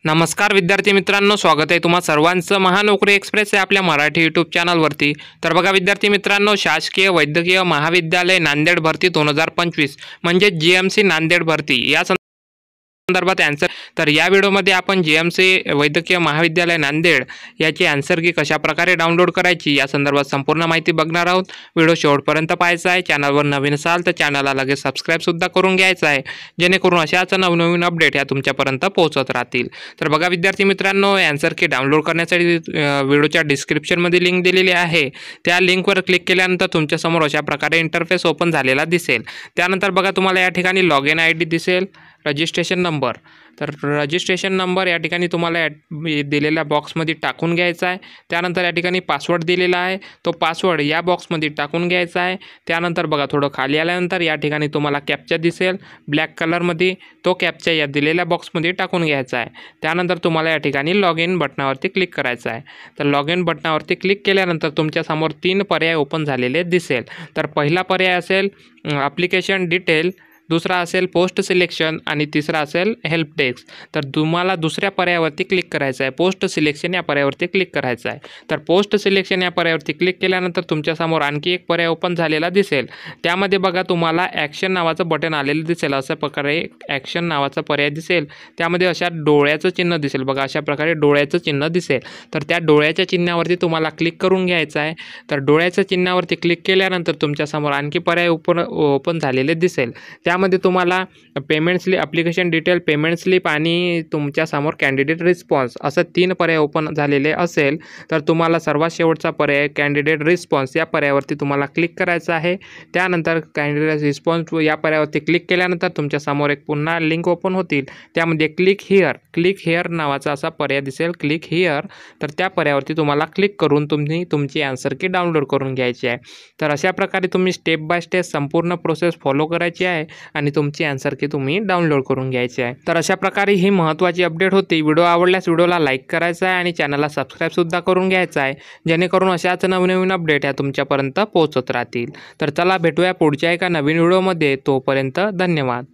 नमस्कार विद्यार्थी मित्रांनो, स्वागत आहे तुम्हा सर्वांचं महानोकरी एक्सप्रेस या आपल्या मराठी यूट्यूब चॅनलवरती। तर बघा विद्यार्थी मित्रांनो, शासकीय वैद्यकीय महाविद्यालय नांदेड भरती 2025 म्हणजे जीएमसी नांदेड भरती या संदर्भात आन्सर। तर या व्हिडिओमध्ये आपण जीएमसी वैद्यकीय महाविद्यालय नांदेड याची आन्सर की कशा प्रकारे डाउनलोड करायची या संदर्भात संपूर्ण माहिती बघणार आहोत। व्हिडिओ शेवटपर्यंत पाहायचा आहे। चॅनलवर नवीन असाल तर चॅनलला लगेच सबस्क्राइब सुद्धा करून घ्यायचं आहे, जेणेकरून अशाच नवनवीन अपडेट या तुमच्यापर्यंत पोहोचत राहतील। तर बघा विद्यार्थी मित्रांनो, आन्सर की डाउनलोड करण्यासाठी व्हिडिओच्या डिस्क्रिप्शनमध्ये लिंक दिलेली आहे। त्या लिंकवर क्लिक केल्यानंतर तुमच्यासमोर अशा प्रकारे इंटरफेस ओपन झालेला दिसेल। त्यानंतर बघा तुम्हाला या ठिकाणी लॉगिन आयडी दिसेल, रजिस्ट्रेशन नंबर। तर रजिस्ट्रेशन नंबर या ठिकाणी तुम्हाला दिलेल्या बॉक्समध्ये टाकून घ्यायचा आहे। त्यानंतर या ठिकाणी पासवर्ड दिलेला आहे, तो पासवर्ड या बॉक्समध्ये टाकून घ्यायचा आहे। त्यानंतर बघा थोडं खाली आल्यानंतर या ठिकाणी तुम्हाला कॅप्चा दिसेल ब्लॅक कलरमध्ये, तो कॅप्चा या दिलेल्या बॉक्समध्ये टाकून घ्यायचा आहे। त्यानंतर तुम्हाला या ठिकाणी लॉग इन बटनावरती क्लिक करायचं आहे। तर लॉग इन बटनावरती क्लिक केल्यानंतर तुमच्यासमोर 3 पर्याय ओपन झालेले दिसेल। तर पहिला पर्याय असेल ॲप्लिकेशन डिटेल, दुसरा असेल पोस्ट सिलेक्शन आणि तिसरा असेल हेल्प डेस्क। तर तुम्हाला दुसऱ्या पर्यायावरती क्लिक करायचं आहे, पोस्ट सिलेक्शन या पर्यायावरती क्लिक करायचं आहे। तर पोस्ट सिलेक्शन या पर्यायावरती क्लिक केल्यानंतर तुमच्यासमोर आणखी एक पर्याय ओपन झालेला दिसेल। त्यामध्ये बघा तुम्हाला ॲक्शन नावाचं बटन आलेलं दिसेल। अशा प्रकारे ॲक्शन नावाचा पर्याय दिसेल, त्यामध्ये अशा डोळ्याचं चिन्ह दिसेल। बघा अशा प्रकारे डोळ्याचं चिन्ह दिसेल। तर त्या डोळ्याच्या चिन्हावरती तुम्हाला क्लिक करून घ्यायचं आहे। तर डोळ्याच्या चिन्हावरती क्लिक केल्यानंतर तुमच्यासमोर आणखी पर्याय ओपन झालेले दिसेल। त्यामध्ये तुम्हाला payment slip, application detail, payment slip आणि तुमच्यासमोर कॅन्डिडेट रिस्पॉन्स असं 3 पर्याय ओपन झालेले असेल। तर तुम्हाला सर्वात शेवटचा पर्याय कॅन्डिडेट रिस्पॉन्स या पर्यायावरती तुम्हाला क्लिक करायचं आहे। त्यानंतर कॅन्डिडेट रिस्पॉन्स या पर्यायावरती क्लिक केल्यानंतर तुमच्यासमोर एक पुन्हा लिंक ओपन होतील, त्यामध्ये क्लिक हिअर नावाचा असा पर्याय दिसेल, क्लिक हिअर। तर त्या पर्यायावरती तुम्हाला क्लिक करून तुम्ही तुमची आन्सर की डाउनलोड करून घ्यायची आहे। तर अशा प्रकारे तुम्ही स्टेप बाय स्टेप संपूर्ण प्रोसेस फॉलो करायची आहे आणि तुमची आन्सर की तुम्ही डाउनलोड करून घ्यायची आहे। तर अशा प्रकारे ही महत्त्वाची अपडेट होती। व्हिडिओ आवडल्यास व्हिडिओला लाईक करायचा आहे आणि चॅनलला सबस्क्राइब सुद्धा करून घ्यायचा आहे, जेणेकरून अशाच नवनवीन अपडेट या तुमच्यापर्यंत पोहोचत राहतील। तर चला भेटूया पुढच्या एका नवीन व्हिडिओमध्ये, तोपर्यंत धन्यवाद।